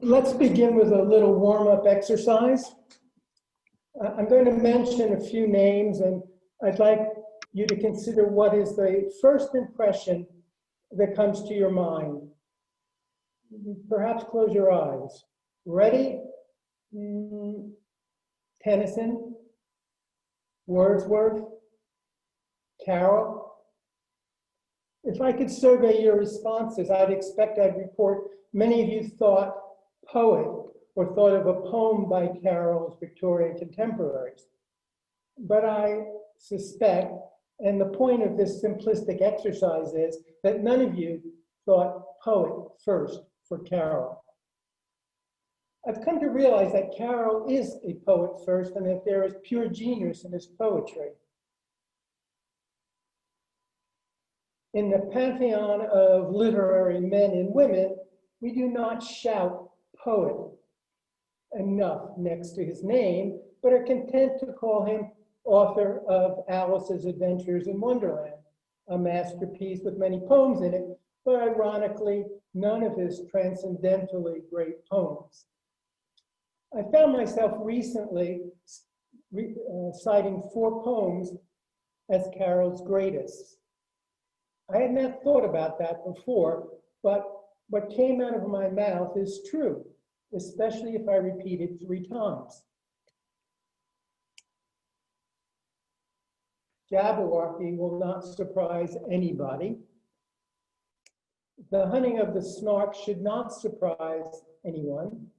Let's begin with a little warm-up exercise. I'm going to mention a few names, and I'd like you to consider what is the first impression that comes to your mind. Perhaps close your eyes. Ready? Tennyson, Wordsworth, Carroll. If I could survey your responses, I'd expect I'd report many of you thought poet or thought of a poem by Carroll's Victorian contemporaries. But I suspect, and the point of this simplistic exercise is that none of you thought poet first for Carroll. I've come to realize that Carroll is a poet first and that there is pure genius in his poetry. In the pantheon of literary men and women, we do not shout poet enough next to his name, but are content to call him author of Alice's Adventures in Wonderland, a masterpiece with many poems in it, but ironically, none of his transcendentally great poems. I found myself recently citing 4 poems as Carroll's greatest. I had not thought about that before, but what came out of my mouth is true, especially if I repeat it 3 times. Jabberwocky will not surprise anybody. The hunting of the Snark should not surprise anyone.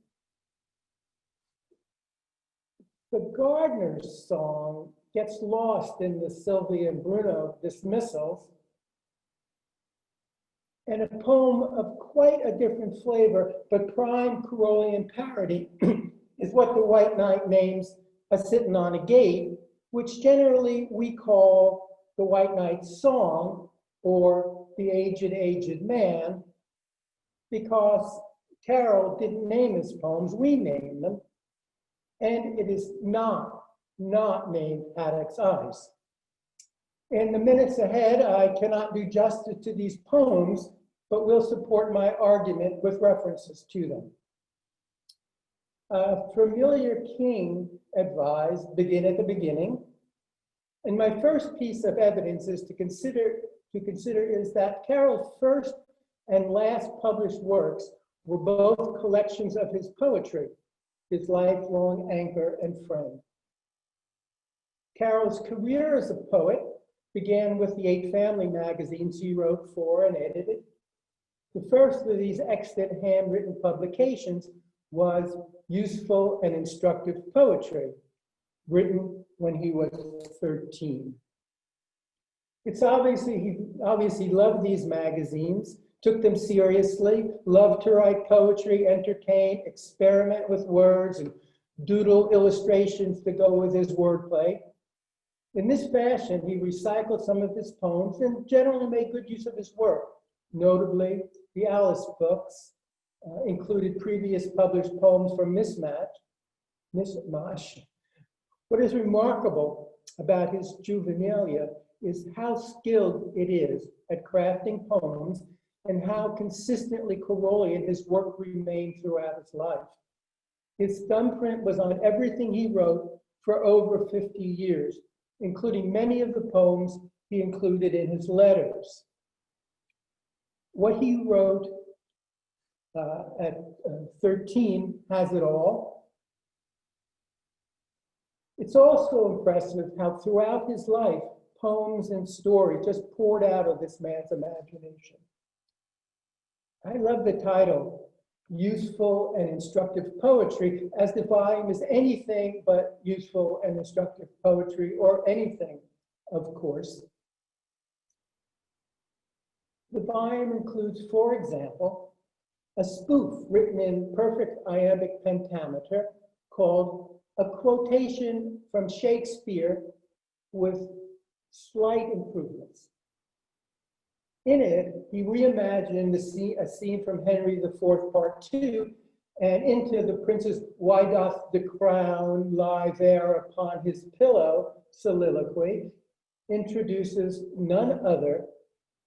The gardener's song gets lost in the Sylvia and Bruno dismissals. And a poem of quite a different flavor, but prime Carrollian parody, is what the White Knight names A Sittin' on a Gate, which generally we call the White Knight's Song or the Aged Man, because Carroll didn't name his poems, we named them, and it is not named Haddock's Eyes. In the minutes ahead, I cannot do justice to these poems, but will support my argument with references to them. A familiar king advised, begin at the beginning. And my first piece of evidence is to consider is that Carroll's first and last published works were both collections of his poetry, his lifelong anchor and friend. Carroll's career as a poet began with the 8 family magazines he wrote for and edited. The first of these extant handwritten publications was Useful and Instructive Poetry, written when he was 13. It's he obviously loved these magazines, took them seriously, loved to write poetry, entertain, experiment with words, and doodle illustrations to go with his wordplay. In this fashion, he recycled some of his poems and generally made good use of his work. Notably, the Ellis books included previous published poems from Mishmash. What is remarkable about his juvenilia is how skilled it is at crafting poems and how consistently Carrollian his work remained throughout his life. His thumbprint was on everything he wrote for over 50 years, including many of the poems he included in his letters. What he wrote at 13 has it all. It's also impressive how throughout his life, poems and story just poured out of this man's imagination. I love the title, Useful and Instructive Poetry, as the volume is anything but useful and instructive poetry, or anything, of course. The volume includes, for example, a spoof written in perfect iambic pentameter called A Quotation from Shakespeare with Slight Improvements. In it, he reimagined a scene from Henry IV, Part 2, and into the prince's "Why doth the crown lie there upon his pillow" soliloquy, introduces none other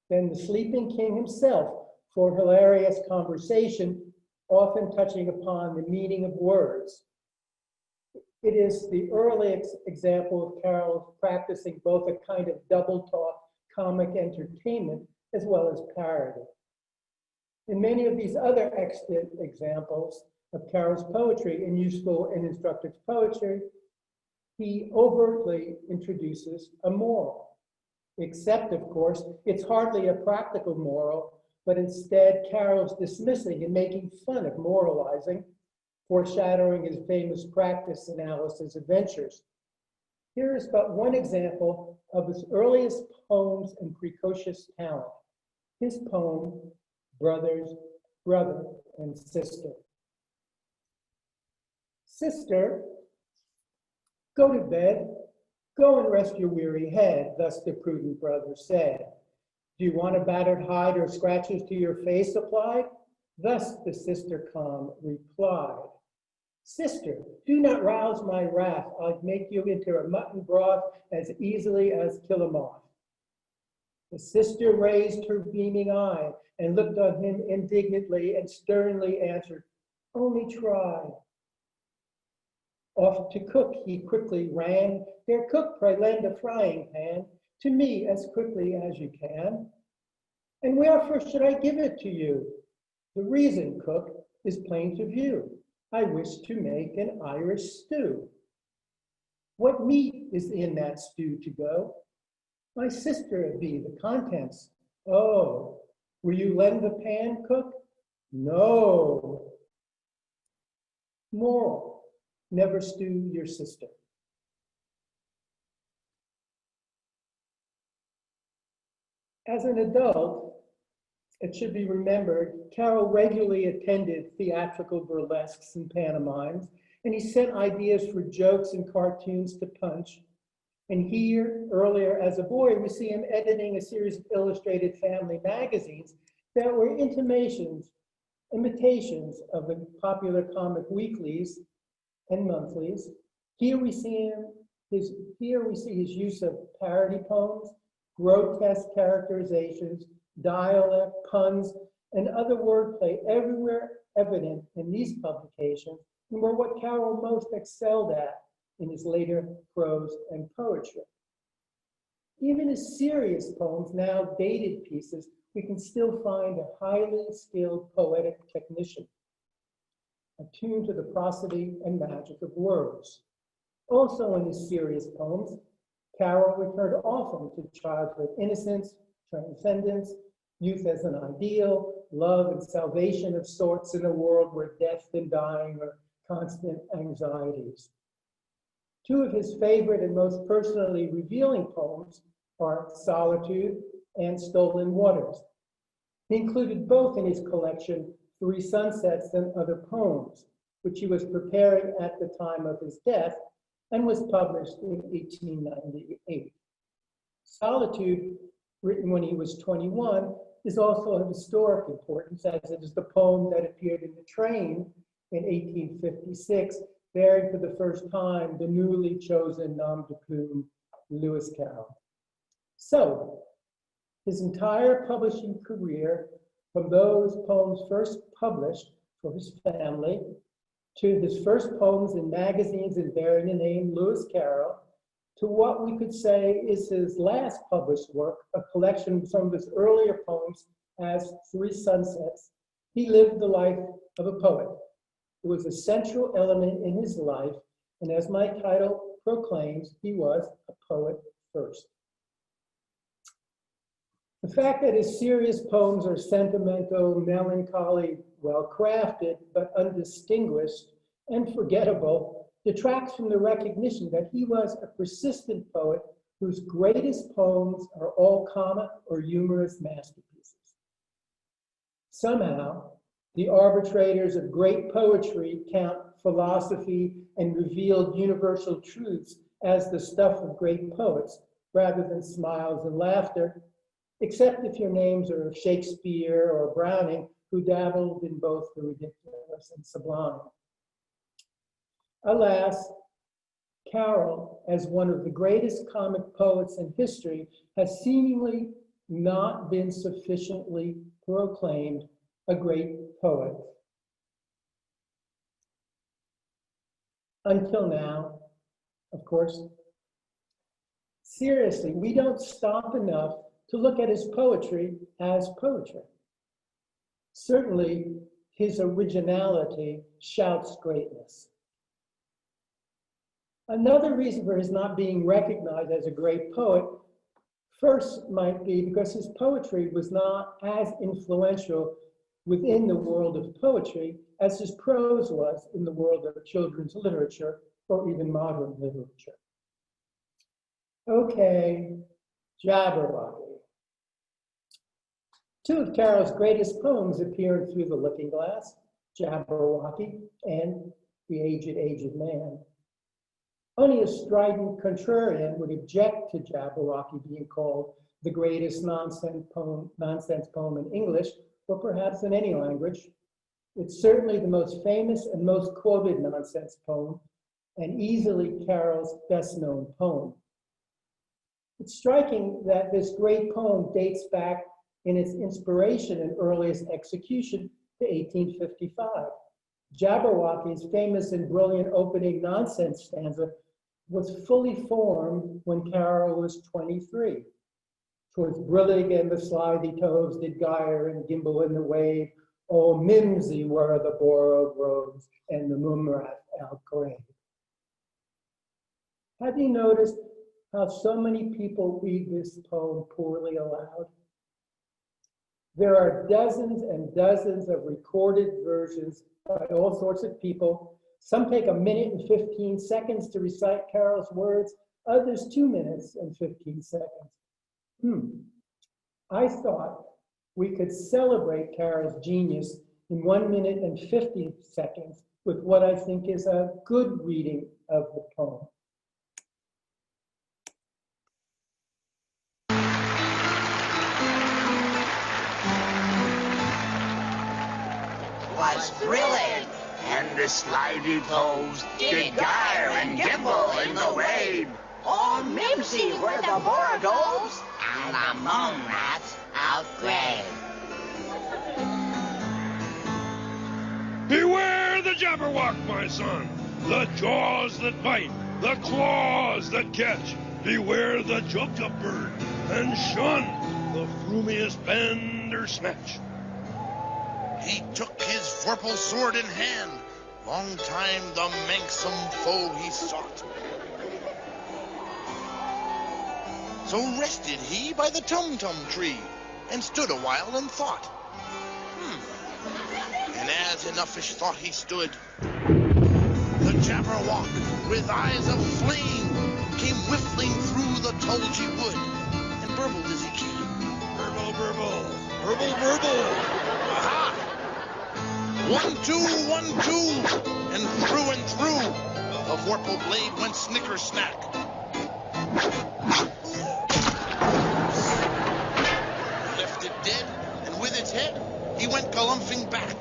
than the sleeping king himself for hilarious conversation often touching upon the meaning of words. It is the early example of Carroll practicing both a kind of double talk comic entertainment as well as parody. In many of these other extant examples of Carroll's poetry in useful and instructive poetry, he overtly introduces a moral. Except, of course, it's hardly a practical moral, but instead Carroll's dismissing and making fun of moralizing, foreshadowing his famous practice analysis adventures. Here is but one example of his earliest poems and precocious talent, his poem, Brother and Sister. Sister, go to bed, go and rest your weary head, thus the prudent brother said. Do you want a battered hide or scratches to your face applied? Thus the sister calm replied. Sister, do not rouse my wrath. I'd make you into a mutton broth as easily as kill a moth. The sister raised her beaming eye and looked on him indignantly and sternly answered, only try. Off to cook he quickly ran. There, cook, pray lend a frying pan to me as quickly as you can. And wherefore should I give it to you? The reason, cook, is plain to view. I wish to make an Irish stew. What meat is in that stew to go? My sister it be, the contents. Oh, will you lend the pan, cook? No. Moral, never stew your sister. As an adult, it should be remembered, Carroll regularly attended theatrical burlesques and pantomimes, and he sent ideas for jokes and cartoons to Punch. And here, earlier as a boy, we see him editing a series of illustrated family magazines that were imitations of the popular comic weeklies and monthlies. Here we see his use of parody poems, grotesque characterizations, dialect, puns, and other wordplay everywhere evident in these publications, and were what Carroll most excelled at in his later prose and poetry. Even his serious poems, now dated pieces, we can still find a highly skilled poetic technician, attuned to the prosody and magic of words. Also in his serious poems, Carroll returned often to childhood innocence, transcendence, youth as an ideal, love and salvation of sorts in a world where death and dying are constant anxieties. Two of his favorite and most personally revealing poems are Solitude and Stolen Waters. He included both in his collection Three Sunsets and Other Poems, which he was preparing at the time of his death and was published in 1898. Solitude, written when he was 21, is also of historic importance, as it is the poem that appeared in the train in 1856, bearing for the first time the newly chosen nom de plume, Lewis Carroll. So, his entire publishing career, from those poems first published for his family, to his first poems in magazines and bearing the name Lewis Carroll, to what we could say is his last published work, a collection of some of his earlier poems as Three Sunsets, he lived the life of a poet. It was a central element in his life, and as my title proclaims, he was a poet first. The fact that his serious poems are sentimental, melancholy, well-crafted, but undistinguished and forgettable detracts from the recognition that he was a persistent poet whose greatest poems are all comic or humorous masterpieces. Somehow, the arbitrators of great poetry count philosophy and revealed universal truths as the stuff of great poets, rather than smiles and laughter, except if your names are Shakespeare or Browning, who dabbled in both the ridiculous and sublime. Alas, Carroll, as one of the greatest comic poets in history, has seemingly not been sufficiently proclaimed a great poet. until now, of course. Seriously, we don't stop enough to look at his poetry as poetry. Certainly, his originality shouts greatness. Another reason for his not being recognized as a great poet first might be because his poetry was not as influential within the world of poetry as his prose was in the world of children's literature or even modern literature. Okay, Jabberwocky. Two of Carroll's greatest poems appear in Through the Looking Glass, Jabberwocky and The Aged Man. Only a strident contrarian would object to Jabberwocky being called the greatest nonsense poem in English, or perhaps in any language. It's certainly the most famous and most quoted nonsense poem, and easily Carroll's best-known poem. It's striking that this great poem dates back in its inspiration and earliest execution to 1855. Jabberwocky's famous and brilliant opening nonsense stanza was fully formed when Carroll was 23. "'Twas brillig and the slithy toves did gyre and gimble in the wave. Oh, mimsy were the borough groves and the mumrath outgrave." Have you noticed how so many people read this poem poorly aloud? There are dozens and dozens of recorded versions by all sorts of people. Some take 1 minute and 15 seconds to recite Carroll's words, others 2 minutes and 15 seconds. I thought we could celebrate Carroll's genius in 1 minute and 50 seconds with what I think is a good reading of the poem. Was brillig, and the slithy toves did gyre and gimble in the wave. all mimsy were the borogoves, and the mum rats outgrave. Beware the Jabberwock, my son, the jaws that bite, the claws that catch. Beware the jumped-up bird, and shun the frumiest bend or snatch. He took his vorpal sword in hand, long time the manxome foe he sought. So rested he by the tum-tum tree, and stood a while and thought. And as in uffish thought he stood, the Jabberwock, with eyes of flame, came whiffling through the tulgey wood, and burbled as he came. Burble, burble, burble, burble. Aha! 1, 2, 1, 2, and through, the vorpal blade went snicker-snack. Left it dead, and with its head, he went galumphing back.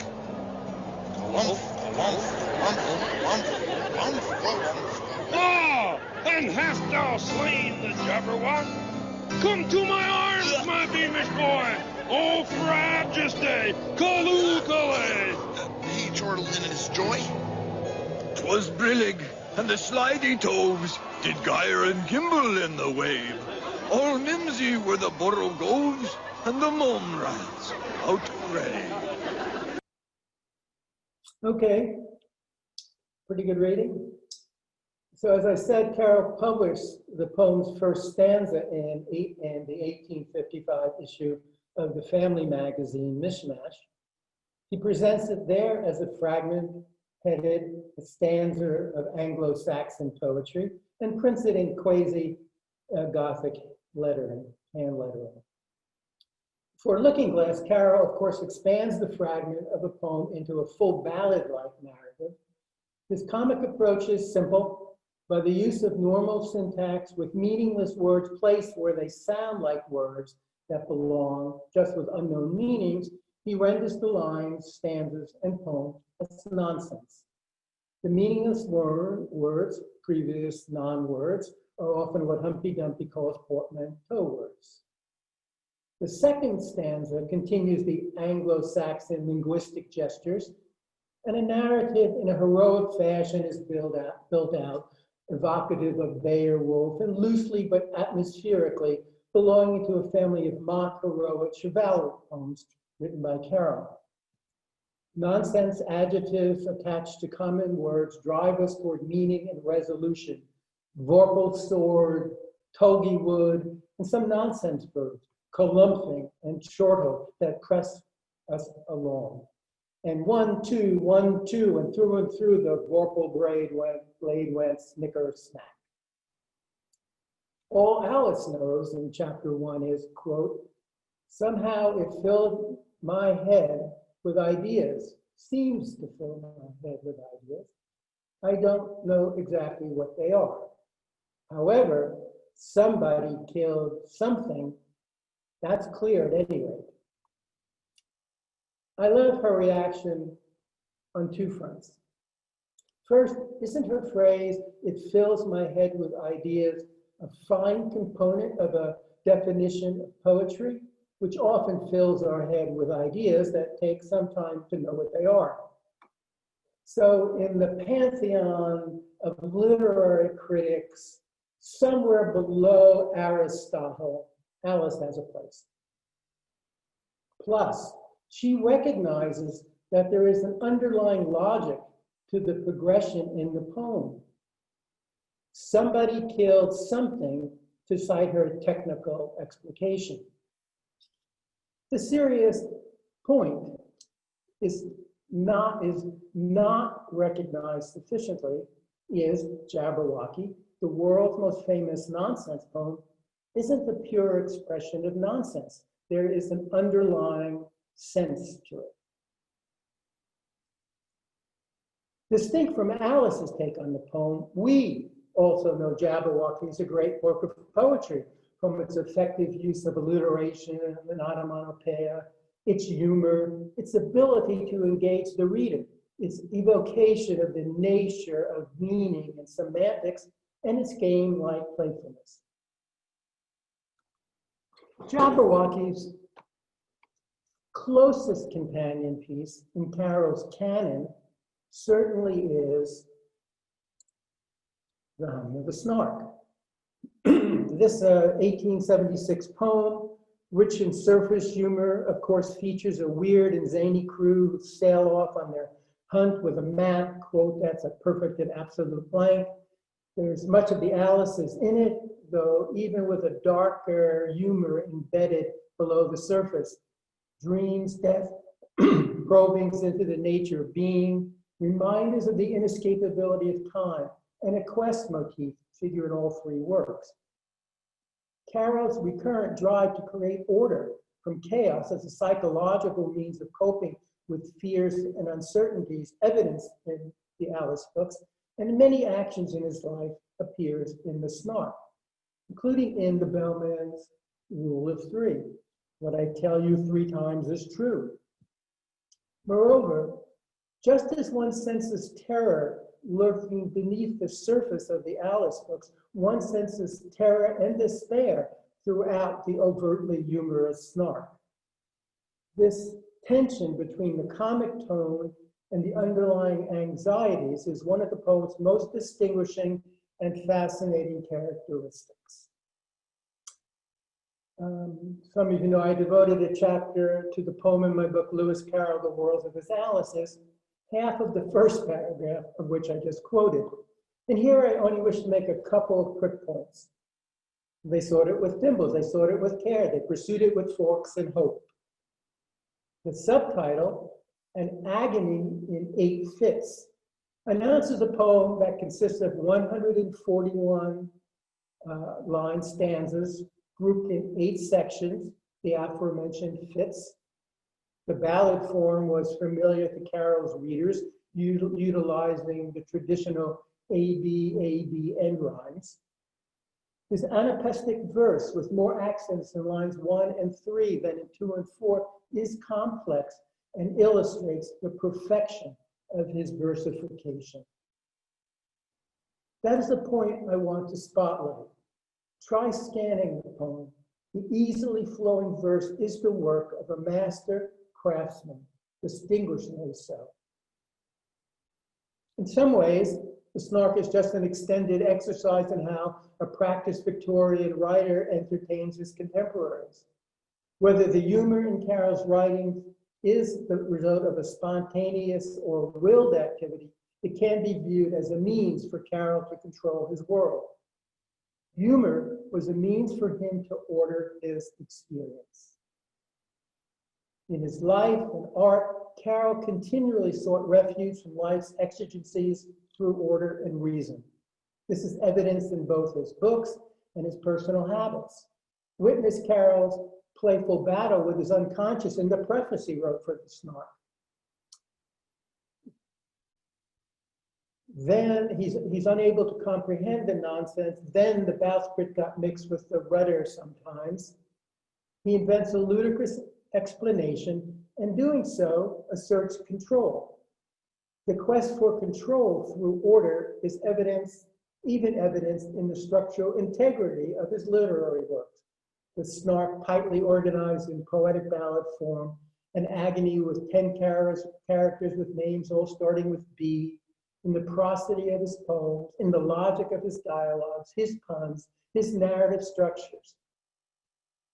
Galump, galump, galump, galump, galump, galump. Ah, and hast thou slain the Jabberwock? Come to my arms, my beamish boy. Oh, frabjous day, Kaloo-Kalay. He chortled in his joy. "'Twas brillig, and the slithy toves did gyre and gimble in the wave. All mimsy were the borogoves, and the mum rats outgrave." Okay, pretty good reading. So as I said, Carroll published the poem's first stanza in the 1855 issue of the family magazine, Mishmash. He presents it there as a fragment headed "A Stanza of Anglo-Saxon Poetry" and prints it in quasi-Gothic lettering, hand lettering. For Looking Glass, Carroll, of course, expands the fragment of a poem into a full ballad-like narrative. His comic approach is simple. By the use of normal syntax with meaningless words placed where they sound like words that belong, just with unknown meanings, he renders the lines, stanzas, and poems as nonsense. The meaningless words, previous non-words, are often what Humpty Dumpty calls portmanteau words. The second stanza continues the Anglo-Saxon linguistic gestures and a narrative in a heroic fashion is built out, evocative of Beowulf and loosely but atmospherically belonging to a family of mock heroic chivalric poems written by Carroll. Nonsense adjectives attached to common words drive us toward meaning and resolution. Vorpal sword, tulgey wood, and some nonsense verbs, columphing and shorthook that press us along. And 1, 2, 1, 2, and through the vorpal blade went snicker snack. All Alice knows in chapter 1 is, quote, somehow it filled my head with ideas, seems to fill my head with ideas. I don't know exactly what they are. However, somebody killed something. That's clear at any rate. I love her reaction on two fronts. First, isn't her phrase, it fills my head with ideas, a fine component of a definition of poetry, which often fills our head with ideas that take some time to know what they are. So in the pantheon of literary critics, somewhere below Aristotle, Alice has a place. Plus, she recognizes that there is an underlying logic to the progression in the poem. Somebody killed something, to cite her technical explication. The serious point is not recognized sufficiently is Jabberwocky, the world's most famous nonsense poem, isn't the pure expression of nonsense. There is an underlying sense to it. Distinct from Alice's take on the poem, we also know Jabberwocky is a great work of poetry, from its effective use of alliteration and onomatopoeia, its humor, its ability to engage the reader, its evocation of the nature of meaning and semantics, and its game-like playfulness. Jabberwocky's closest companion piece in Carroll's canon certainly is The Humming of the Snark. This 1876 poem, rich in surface humor, of course, features a weird and zany crew who sail off on their hunt with a map, quote, that's a perfect and absolute blank. There's much of the Alice's in it, though even with a darker humor embedded below the surface. Dreams, death, probings into the nature of being, reminders of the inescapability of time, and a quest motif figure in all three works. Carroll's recurrent drive to create order from chaos as a psychological means of coping with fears and uncertainties evidenced in the Alice books, and many actions in his life appears in the Snark, including in the bellman's rule of three. What I tell you 3 times is true. Moreover, just as one senses terror lurking beneath the surface of the Alice books, one senses terror and despair throughout the overtly humorous Snark. This tension between the comic tone and the underlying anxieties is one of the poem's most distinguishing and fascinating characteristics. Some of you know I devoted a chapter to the poem in my book, Lewis Carroll, The Worlds of His Alices, half of the first paragraph of which I just quoted. And here I only wish to make a couple of quick points. They sought it with thimbles, they sought it with care, they pursued it with forks and hope. The subtitle, An Agony in 8 Fits, announces a poem that consists of 141 line stanzas grouped in 8 sections, the aforementioned fits. The ballad form was familiar to Carroll's readers, utilizing the traditional A-B end rhymes. His anapaestic verse, with more accents in lines 1 and 3 than in 2 and 4, is complex and illustrates the perfection of his versification. That is the point I want to spotlight. Try scanning the poem. The easily flowing verse is the work of a master craftsman, distinguishingly so. In some ways, the Snark is just an extended exercise in how a practiced Victorian writer entertains his contemporaries. Whether the humor in Carroll's writing is the result of a spontaneous or willed activity, it can be viewed as a means for Carroll to control his world. Humor was a means for him to order his experience. In his life and art, Carroll continually sought refuge from life's exigencies through order and reason. This is evidenced in both his books and his personal habits. Witness Carroll's playful battle with his unconscious in the preface he wrote for the Snark. Then he's unable to comprehend the nonsense. Then the bowsprit got mixed with the rudder sometimes. He invents a ludicrous explanation, and doing so asserts control. The quest for control through order is even evidenced in the structural integrity of his literary works. The Snark, tightly organized in poetic ballad form, an agony with 10 characters with names all starting with B, in the prosody of his poems, in the logic of his dialogues, his puns, his narrative structures.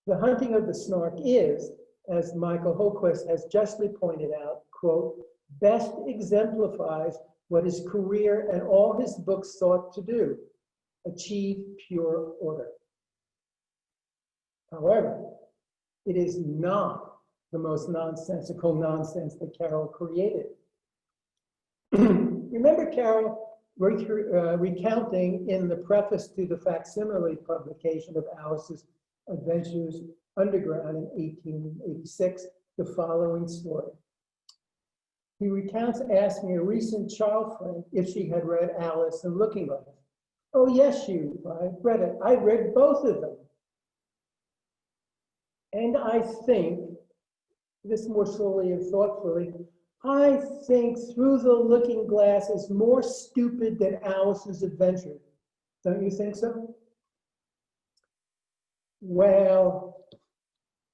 The hunting of the Snark is, as Michael Holquist has justly pointed out, quote, best exemplifies what his career and all his books sought to do, achieve pure order. However, it is not the most nonsensical nonsense that Carroll created. Remember Carroll recounting in the preface to the facsimile publication of Alice's Adventures Underground in 1886 the following story. He recounts asking a recent child friend if she had read Alice and Looking Glass. Oh yes, she replied, read it. I read both of them. And I think, this more slowly and thoughtfully, I think Through the Looking Glass is more stupid than Alice's Adventure. Don't you think so? Well,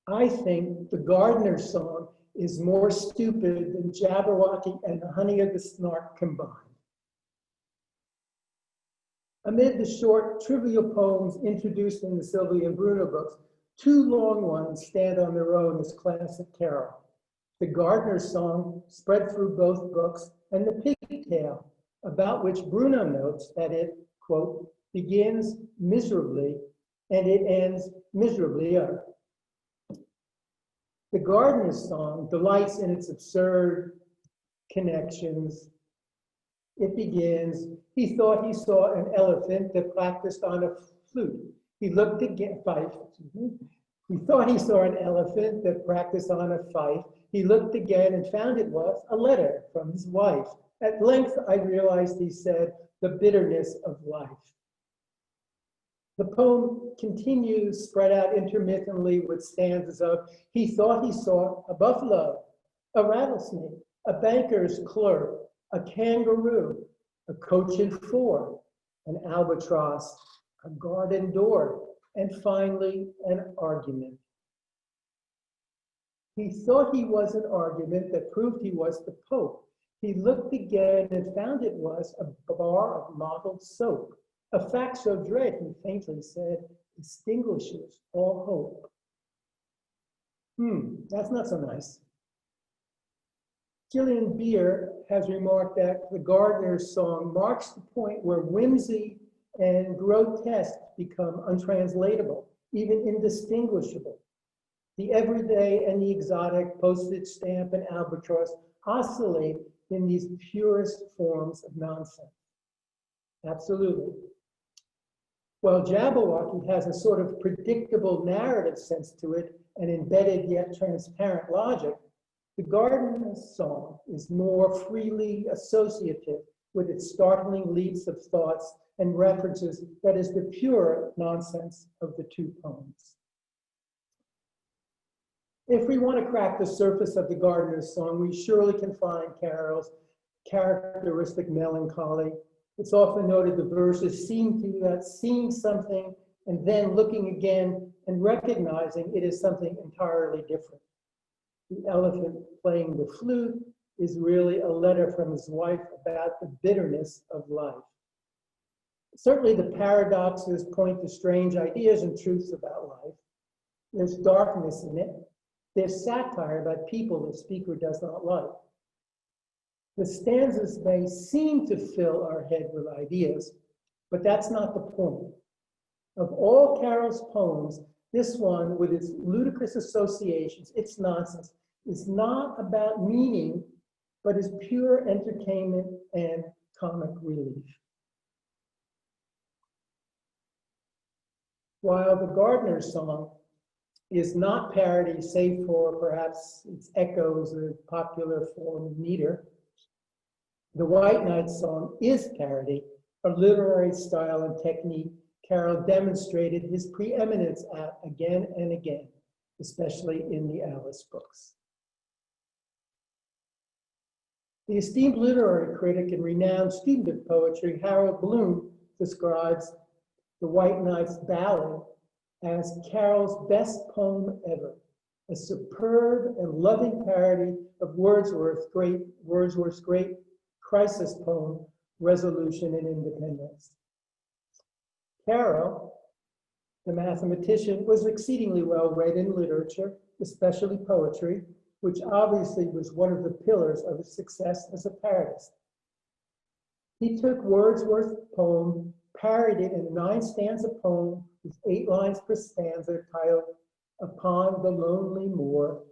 I think The Gardener's Song is more stupid than Jabberwocky and The Honey of the Snark combined. Amid the short, trivial poems introduced in the Sylvia and Bruno books, two long ones stand on their own as classic Carroll. The Gardener's Song, spread through both books, and The Pigtail, about which Bruno notes that it, quote, begins miserably and it ends miserably. The Gardener's Song delights in its absurd connections. It begins, he thought he saw an elephant that practiced on a flute. He looked again, fife. He thought he saw an elephant that practiced on a fife. He looked again and found it was a letter from his wife. At length I realized, he said, the bitterness of life. The poem continues, spread out intermittently with stanzas of, he thought he saw a buffalo, a rattlesnake, a banker's clerk, a kangaroo, a coach and four, an albatross, a garden door, and finally an argument. He thought he was an argument that proved he was the Pope. He looked again and found it was a bar of mottled soap. A fact so dread, he faintly said, extinguishes all hope. That's not so nice. Gillian Beer has remarked that The Gardener's Song marks the point where whimsy and grotesque become untranslatable, even indistinguishable. The everyday and the exotic, postage stamp and albatross oscillate in these purest forms of nonsense. Absolutely. While Jabberwocky has a sort of predictable narrative sense to it and embedded yet transparent logic, The Gardener's Song is more freely associative with its startling leaps of thoughts and references that is the pure nonsense of the two poems. If we want to crack the surface of The Gardener's Song, we surely can find Carroll's characteristic melancholy. It's often noted the verses seem to that seeing something and then looking again and recognizing it is something entirely different. The elephant playing the flute, is really a letter from his wife about the bitterness of life. Certainly the paradoxes point to strange ideas and truths about life. There's darkness in it. There's satire about people the speaker does not like. The stanzas may seem to fill our head with ideas, but that's not the point. Of all Carroll's poems, this one, with its ludicrous associations, its nonsense, is not about meaning, but is pure entertainment and comic relief. While the Gardener's Song is not parody, save for perhaps its echoes of popular form of meter, the White Knight's Song is parody, a literary style and technique Carroll demonstrated his preeminence at again and again, especially in the Alice books. The esteemed literary critic and renowned student of poetry, Harold Bloom, describes the White Knight's Ballad as Carroll's best poem ever, a superb and loving parody of Wordsworth's great crisis poem, Resolution and Independence. Carroll, the mathematician, was exceedingly well read in literature, especially poetry, which obviously was one of the pillars of his success as a parodist. He took Wordsworth's poem, parodied it in a 9-stanza poem with 8 lines per stanza titled Upon the Lonely Moor.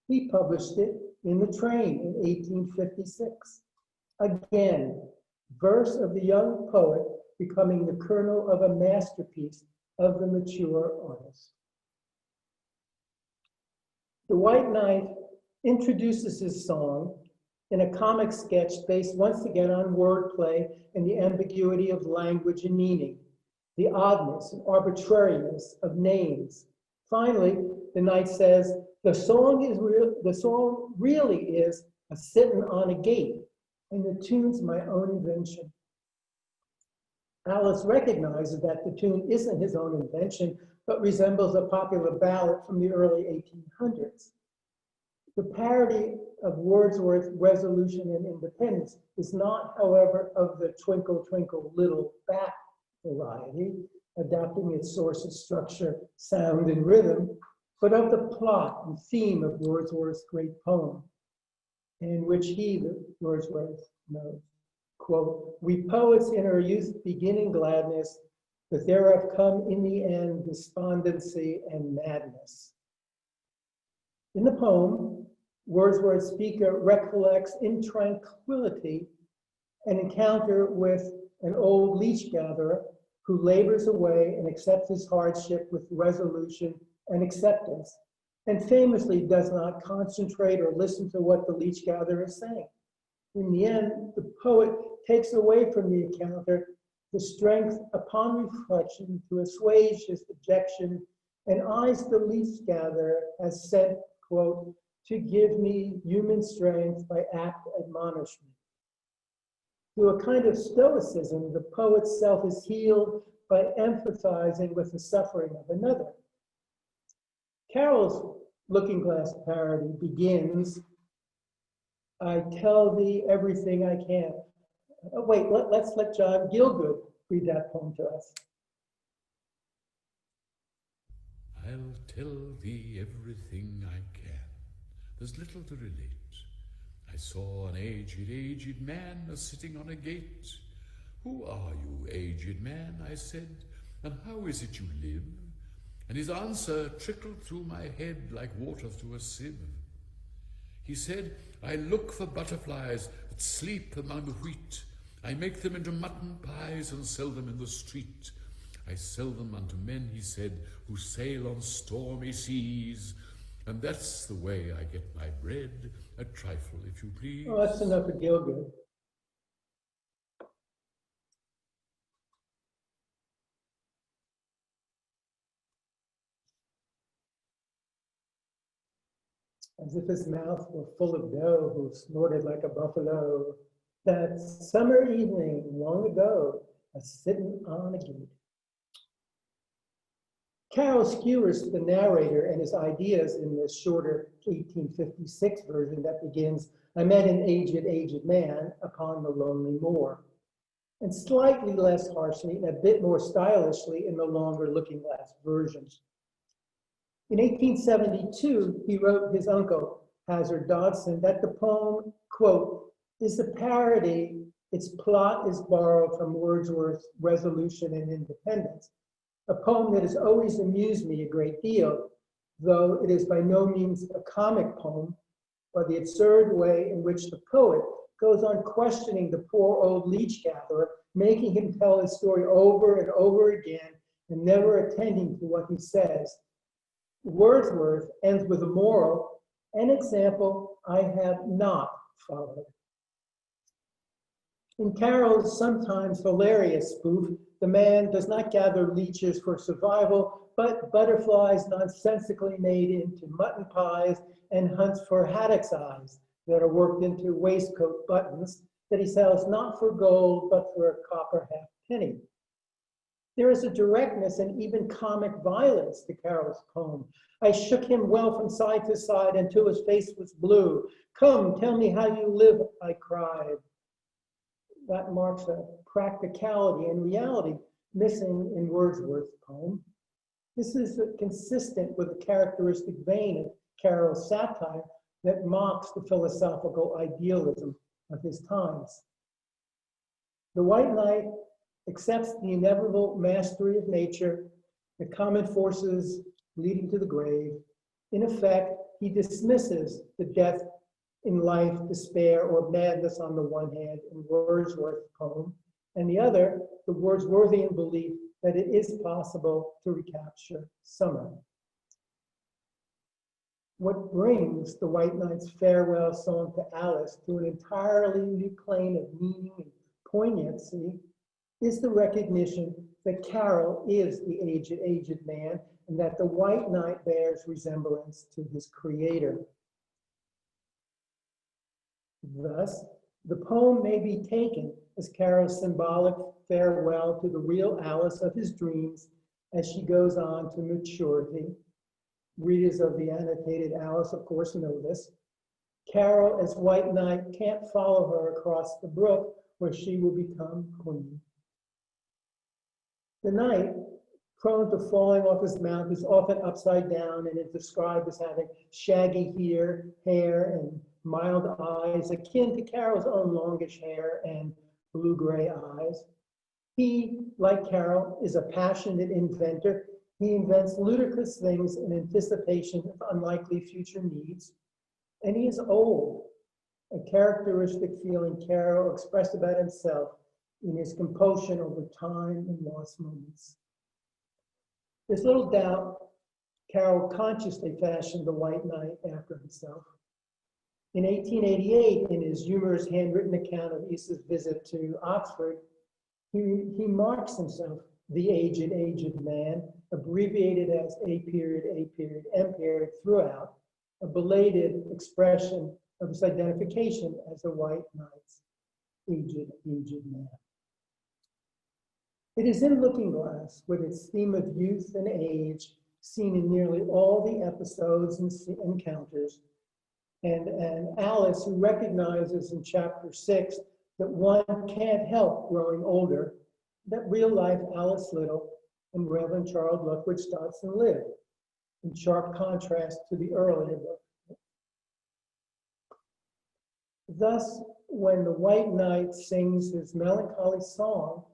He published it in The Train in 1856. Again, verse of the young poet becoming the kernel of a masterpiece of the mature artist. The White Knight introduces his song in a comic sketch based once again on wordplay and the ambiguity of language and meaning, the oddness and arbitrariness of names. Finally, the knight says, the song really is a sitting on a gate, and the tune's my own invention. Alice recognizes that the tune isn't his own invention, but resembles a popular ballad from the early 1800s. The parody of Wordsworth's Resolution and Independence is not, however, of the Twinkle, Twinkle, Little Bat variety, adapting its source of structure, sound, and rhythm, but of the plot and theme of Wordsworth's great poem, in which he, Wordsworth, knows. Quote, we poets in our youth begin in gladness, but there have come in the end despondency and madness. In the poem, Wordsworth's speaker recollects in tranquility an encounter with an old leech gatherer who labors away and accepts his hardship with resolution and acceptance, and famously does not concentrate or listen to what the leech gatherer is saying. In the end, the poet takes away from the encounter the strength upon reflection to assuage his dejection and eyes the leech gatherer as sent, quote, to give me human strength by apt admonishment. Through a kind of stoicism, the poet's self is healed by empathizing with the suffering of another. Carroll's Looking Glass parody begins, I tell thee everything I can. Oh, wait, let's let John Gielgud read that poem to us. I'll tell thee everything I can. There's little to relate. I saw an aged man a-sitting on a gate. Who are you, aged man? I said, and how is it you live? And his answer trickled through my head like water through a sieve. He said, I look for butterflies that sleep among the wheat. I make them into mutton pies and sell them in the street. I sell them unto men, he said, who sail on stormy seas. And that's the way I get my bread, a trifle, if you please. Oh, that's enough of Gielgud. As if his mouth were full of dough, who snorted like a buffalo. That summer evening, long ago, a-sitting on a gate. Carroll skewers the narrator and his ideas in the shorter 1856 version that begins, I met an aged man upon the lonely moor, and slightly less harshly and a bit more stylishly in the longer Looking Glass version. In 1872, he wrote his uncle, Hazard Dodson, that the poem, quote, is a parody. Its plot is borrowed from Wordsworth's Resolution and Independence, a poem that has always amused me a great deal, though it is by no means a comic poem, by the absurd way in which the poet goes on questioning the poor old leech gatherer, making him tell his story over and over again and never attending to what he says. Wordsworth ends with a moral, an example I have not followed. In Carroll's sometimes hilarious spoof, the man does not gather leeches for survival, but butterflies nonsensically made into mutton pies and hunts for haddock's eyes that are worked into waistcoat buttons that he sells not for gold, but for a copper halfpenny. There is a directness and even comic violence to Carroll's poem. I shook him well from side to side until his face was blue. Come, tell me how you live, I cried. That marks a practicality and reality missing in Wordsworth's poem. This is consistent with the characteristic vein of Carroll's satire that mocks the philosophical idealism of his times. The White Knight accepts the inevitable mastery of nature, the common forces leading to the grave. In effect, he dismisses the death in life, despair, or madness on the one hand in Wordsworth's poem, and the other, the Wordsworthian belief that it is possible to recapture summer. What brings the White Knight's farewell song to Alice to an entirely new plane of meaning and poignancy is the recognition that Carroll is the aged man and that the White Knight bears resemblance to his creator. Thus, the poem may be taken as Carroll's symbolic farewell to the real Alice of his dreams as she goes on to maturity. Readers of the annotated Alice, of course, know this. Carroll, as White Knight, can't follow her across the brook where she will become queen. The knight, prone to falling off his mount, is often upside down and is described as having shaggy hair and mild eyes, akin to Carroll's own longish hair and blue-gray eyes. He, like Carroll, is a passionate inventor. He invents ludicrous things in anticipation of unlikely future needs. And he is old, a characteristic feeling Carroll expressed about himself in his compulsion over time and lost moments. There's little doubt Carroll consciously fashioned the White Knight after himself. In 1888, in his humorous handwritten account of Isa's visit to Oxford, he marks himself the aged man, abbreviated as A period, M period throughout, a belated expression of his identification as the White Knight's aged man. It is in Looking Glass, with its theme of youth and age, seen in nearly all the episodes and encounters, and Alice, who recognizes in chapter 6 that one can't help growing older, that real life Alice Little and Reverend Charles Lutwidge Dodson lived, in sharp contrast to the earlier book. Thus, when the White Knight sings his melancholy song,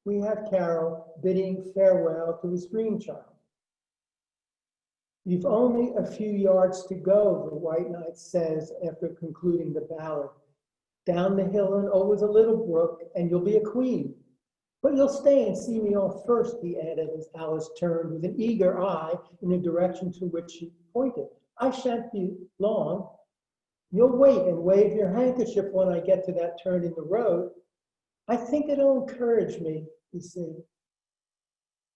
we have Carroll bidding farewell to his dream child. You've only a few yards to go, the White Knight says after concluding the ballad. Down the hill and over the little brook, and you'll be a queen. But you'll stay and see me off first, he added as Alice turned with an eager eye in the direction to which she pointed. I shan't be long. You'll wait and wave your handkerchief when I get to that turn in the road. I think it'll encourage me, you see.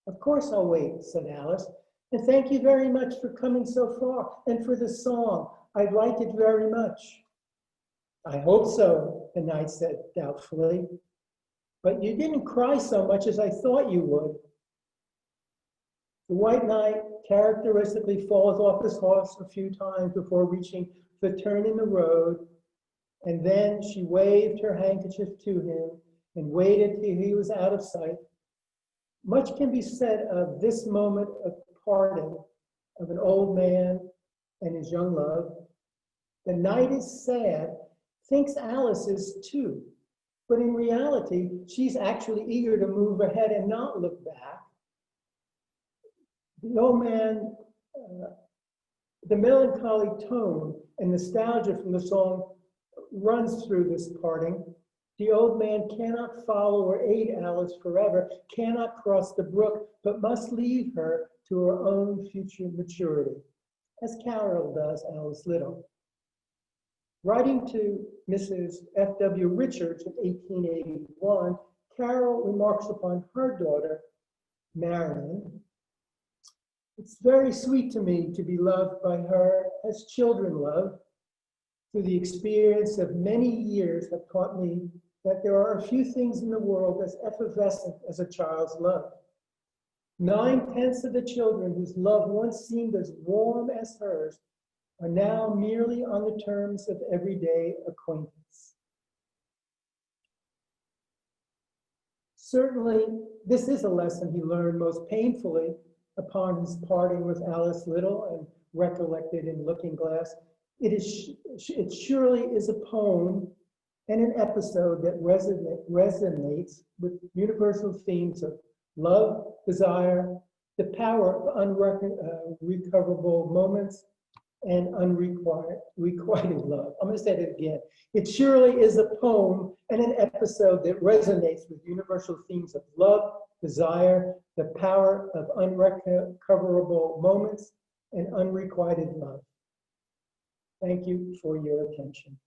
Of course I'll wait, said Alice. And thank you very much for coming so far and for the song. I like it very much. I hope so, the knight said doubtfully. But you didn't cry so much as I thought you would. The white knight characteristically falls off his horse a few times before reaching the turn in the road, and then she waved her handkerchief to him and waited till he was out of sight. Much can be said of this moment of parting of an old man and his young love. The knight is sad, thinks Alice is too, but in reality, she's actually eager to move ahead and not look back. The old man, the melancholy tone and nostalgia from the song runs through this parting. The old man cannot follow or aid Alice forever, cannot cross the brook, but must leave her to her own future maturity, as Carroll does Alice Little. Writing to Mrs. F.W. Richards in 1881, Carroll remarks upon her daughter, Marion. It's very sweet to me to be loved by her as children love. Through the experience of many years have taught me that there are a few things in the world as effervescent as a child's love. 9/10 of the children whose love once seemed as warm as hers are now merely on the terms of everyday acquaintance. Certainly, this is a lesson he learned most painfully upon his parting with Alice Little and recollected in Looking Glass. It surely is a poem and an episode that resonates with universal themes of love, desire, the power of unrecoverable moments, and unrequited love. I'm going to say it again. It surely is a poem and an episode that resonates with universal themes of love, desire, the power of unrecoverable moments, and unrequited love. Thank you for your attention.